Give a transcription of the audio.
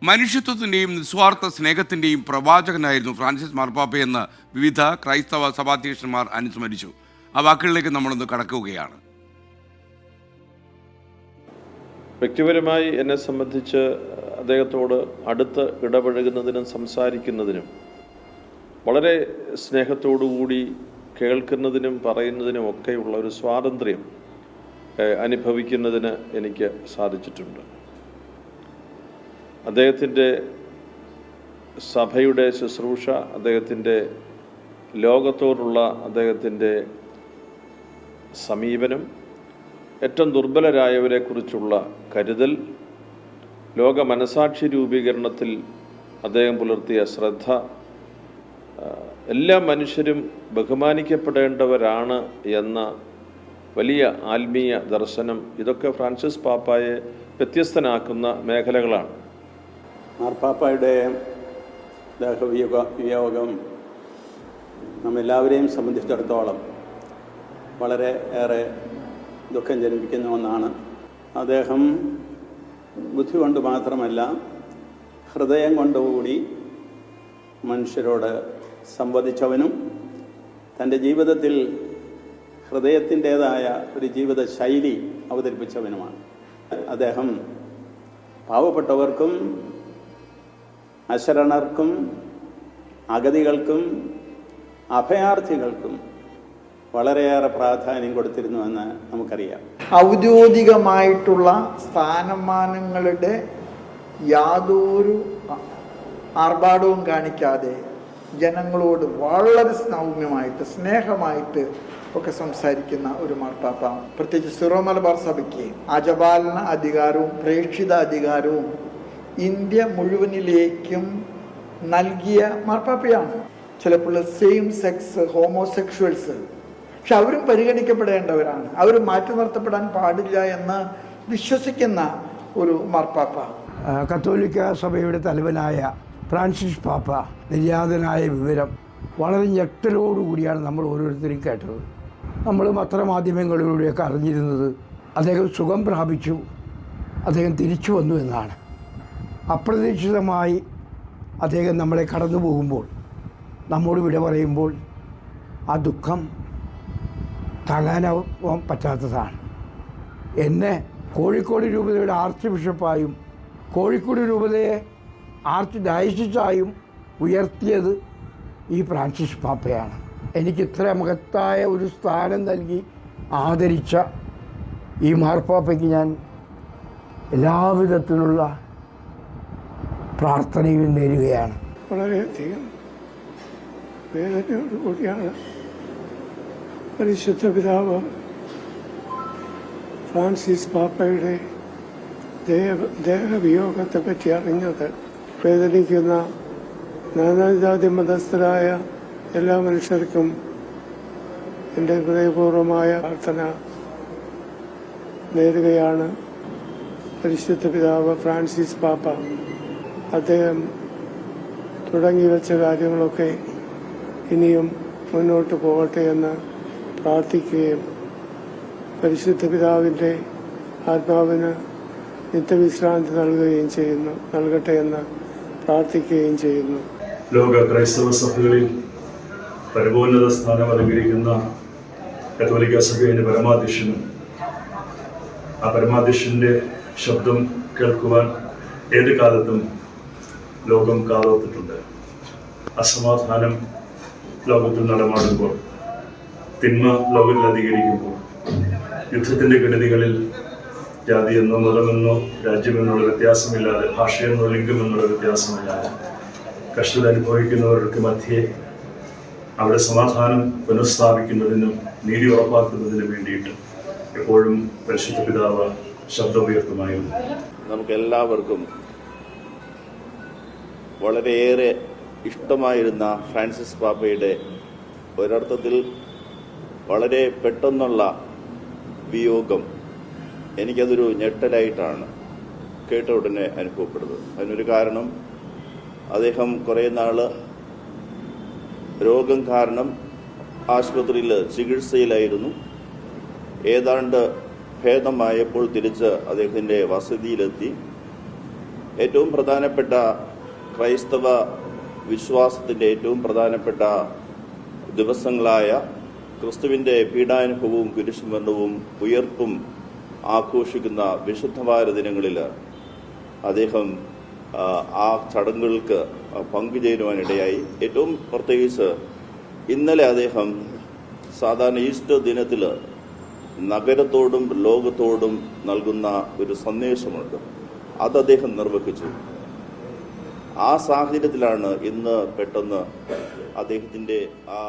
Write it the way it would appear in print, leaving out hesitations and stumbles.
മനുഷ്യത്വത്തിൻ്റെയും നിസ്വാർത്ഥ സ്നേഹത്തിൻ്റെയും പ്രവാചകനായിരുന്നു ഫ്രാൻസിസ് മാർപ്പാപ്പയെന്ന് വിവിധ ക്രൈസ്തവ സഭാധ്യക്ഷന്മാർ അനുസ്മരിച്ചു. ആ വാക്കുകളിലേക്ക് നമ്മളൊന്ന് കടക്കുകയാണ്. വ്യക്തിപരമായി എന്നെ സംബന്ധിച്ച് അദ്ദേഹത്തോട് അടുത്ത് ഇടപഴകുന്നതിനും സംസാരിക്കുന്നതിനും വളരെ സ്നേഹത്തോടുകൂടി കേൾക്കുന്നതിനും പറയുന്നതിനും ഒക്കെയുള്ള ഒരു സ്വാതന്ത്ര്യം അനുഭവിക്കുന്നതിന് എനിക്ക് സാധിച്ചിട്ടുണ്ട്. അദ്ദേഹത്തിൻ്റെ സഭയുടെ ശുശ്രൂഷ, അദ്ദേഹത്തിൻ്റെ ലോകത്തോടുള്ള അദ്ദേഹത്തിൻ്റെ സമീപനം, ഏറ്റവും ദുർബലരായവരെക്കുറിച്ചുള്ള കരുതൽ, ലോക മനസാക്ഷി രൂപീകരണത്തിൽ അദ്ദേഹം പുലർത്തിയ ശ്രദ്ധ, എല്ലാ മനുഷ്യരും ബഹുമാനിക്കപ്പെടേണ്ടവരാണ് എന്ന വലിയ ആത്മീയ ദർശനം, ഇതൊക്കെ ഫ്രാൻസിസ് പാപ്പായെ വ്യത്യസ്തനാക്കുന്ന മേഖലകളാണ്. മാർപ്പാപ്പയുടെ വിയോഗം നമ്മെല്ലാവരെയും സംബന്ധിച്ചിടത്തോളം വളരെ ഏറെ ദുഃഖം ജനിപ്പിക്കുന്ന ഒന്നാണ്. അദ്ദേഹം ബുദ്ധി കൊണ്ട് മാത്രമല്ല ഹൃദയം കൊണ്ടുകൂടി മനുഷ്യരോട് സംവദിച്ചവനും തൻ്റെ ജീവിതത്തിൽ ഹൃദയത്തിൻ്റേതായ ഒരു ജീവിത ശൈലി അവതരിപ്പിച്ചവനുമാണ്. അദ്ദേഹം പാവപ്പെട്ടവർക്കും അശരണർക്കും അഗതികൾക്കും അഭയാർത്ഥികൾക്കും വളരെയേറെ പ്രാധാന്യം കൊടുത്തിരുന്നുവെന്ന് നമുക്കറിയാം. ഔദ്യോഗികമായിട്ടുള്ള സ്ഥാനമാനങ്ങളുടെ യാതൊരു ആർഭാടവും കാണിക്കാതെ ജനങ്ങളോട് വളരെ സൗമ്യമായിട്ട് സ്നേഹമായിട്ട് ഒക്കെ സംസാരിക്കുന്ന ഒരു മാർപ്പാപ്പ. പ്രത്യേകിച്ച് സിറോ മലബാർ സഭയ്ക്ക് അജപാലന അധികാരവും പ്രേക്ഷിത അധികാരവും ഇന്ത്യ മുഴുവനിലേക്കും നൽകിയ മാർപ്പാപ്പയാണ്. ചിലപ്പോൾ സെയിം സെക്സ് ഹോമോസെക്ഷൽസ്, പക്ഷെ അവരും പരിഗണിക്കപ്പെടേണ്ടവരാണ്, അവർ മാറ്റി നിർത്തപ്പെടാൻ പാടില്ല എന്ന് വിശ്വസിക്കുന്ന ഒരു മാർപ്പാപ്പ. കത്തോലിക്ക സഭയുടെ തലവനായ ഫ്രാൻസിസ് പാപ്പ നിര്യാതനായ വിവരം വളരെ ഞെട്ടലോടുകൂടിയാണ് നമ്മൾ ഓരോരുത്തരും കേട്ടത്. നമ്മൾ പത്രമാധ്യമങ്ങളിലൂടെയൊക്കെ അറിഞ്ഞിരുന്നത് അദ്ദേഹം സുഖം പ്രാപിച്ചു, അദ്ദേഹം തിരിച്ചു വന്നു എന്നാണ്. അപ്രതീക്ഷിതമായി അദ്ദേഹം നമ്മളെ കടന്നു പോകുമ്പോൾ, നമ്മോട് വിട പറയുമ്പോൾ ആ ദുഃഖം താങ്ങാനാവാൻ പറ്റാത്തതാണ്. എന്നെ കോഴിക്കോട് രൂപതയുടെ ആർച്ച് ബിഷപ്പായും കോഴിക്കോട് രൂപതയെ ആർച്ച് ഡയസിസായും ഉയർത്തിയത് ഈ ഫ്രാൻസിസ് പാപ്പയാണ്. എനിക്ക് ഇത്ര മഹത്തായ ഒരു സ്ഥാനം നൽകി ആദരിച്ച ഈ മാർപ്പാപ്പയ്ക്ക് ഞാൻ എല്ലാവിധത്തിലുള്ള പ്രാർത്ഥനയും നേരുകയാണ്. വളരെയധികം വേദനയോടുകൂടിയാണ് പരിശുദ്ധ പിതാവ് ഫ്രാൻസിസ് പാപ്പയുടെ ദേഹവിയോഗത്തെ പറ്റി അറിഞ്ഞത്. വേദനിക്കുന്ന നാനാജാതി മതസ്ഥരായ എല്ലാ മനുഷ്യർക്കും എൻ്റെ ഹൃദയപൂർവമായ പ്രാർത്ഥന നേരുകയാണ്. പരിശുദ്ധ പിതാവ് ഫ്രാൻസിസ് പാപ്പ അദ്ദേഹം തുടങ്ങി വെച്ച കാര്യങ്ങളൊക്കെ ഇനിയും മുന്നോട്ട് പോകട്ടെ എന്ന് പ്രാർത്ഥിക്കുകയും പരിശുദ്ധ പിതാവിൻ്റെ ആത്മാവിന് നിത്യവിശ്രാന്തി നൽകട്ടെ എന്ന് പ്രാർത്ഥിക്കുകയും ചെയ്യുന്നു. ലോക ക്രൈസ്തവ സഭകളിൽ പരമോന്നത സ്ഥാനം അലങ്കരിക്കുന്ന കത്തോലിക്ക സഭയുടെ പരമാധ്യക്ഷനും ആ പരമാധ്യക്ഷന്റെ ശബ്ദം കേൾക്കുവാൻ ഏത് കാലത്തും ലോകം കാതോർത്തിട്ടുണ്ട്. അസമാധാനം ലോകത്തിൽ നടമാടുമ്പോൾ, തിന്മ ലോകത്തിൽ അധികരിക്കുമ്പോൾ, യുദ്ധത്തിൻ്റെ കെടുതികളിൽ ജാതിയെന്നോ മതമെന്നോ രാജ്യമെന്നുള്ള വ്യത്യാസമില്ലാതെ, ഭാഷയെന്നോ ലിംഗമെന്നുള്ള വ്യത്യാസമില്ലാതെ കഷ്ടത അനുഭവിക്കുന്നവർക്ക് മധ്യേ അവിടെ സമാധാനം പുനഃസ്ഥാപിക്കുന്നതിനും നീതി ഉറപ്പാക്കുന്നതിനും വേണ്ടിയിട്ട് എപ്പോഴും പരിശുദ്ധ പിതാവ് ശബ്ദമുയർത്തുമായിരുന്നു. നമുക്കെല്ലാവർക്കും വളരെയേറെ ഇഷ്ടമായിരുന്ന ഫ്രാൻസിസ് പാപ്പയുടെ ഒരർത്ഥത്തിൽ വളരെ പെട്ടെന്നുള്ള വിയോഗം എനിക്കതൊരു ഞെട്ടലായിട്ടാണ് കേട്ട ഉടനെ അനുഭവപ്പെടുന്നത്. അതിനൊരു കാരണം, അദ്ദേഹം കുറേ നാൾ രോഗം കാരണം ആശുപത്രിയിൽ ചികിത്സയിലായിരുന്നു. ഏതാണ്ട് ഭേദമായപ്പോൾ തിരിച്ച് അദ്ദേഹത്തിൻ്റെ വസതിയിലെത്തി. ഏറ്റവും പ്രധാനപ്പെട്ട ക്രൈസ്തവ വിശ്വാസത്തിൻ്റെ ഏറ്റവും പ്രധാനപ്പെട്ട ദിവസങ്ങളായ ക്രിസ്തുവിൻ്റെ പീഡാനുഭവവും കുരിശുമരണവും ഉയർപ്പും ആഘോഷിക്കുന്ന വിശുദ്ധവാര ദിനങ്ങളിൽ അദ്ദേഹം ആ ചടങ്ങുകൾക്ക് പങ്കുചേരുവാനിടയായി. ഏറ്റവും പ്രത്യേകിച്ച് ഇന്നലെ അദ്ദേഹം സാധാരണ ഈസ്റ്റർ ദിനത്തിൽ നഗരത്തോടും ലോകത്തോടും നൽകുന്ന ഒരു സന്ദേശമുണ്ട്. അത് അദ്ദേഹം നിർവഹിച്ചു. ആ സാഹചര്യത്തിലാണ് ഇന്ന് പെട്ടെന്ന് അദ്ദേഹത്തിൻ്റെ ആ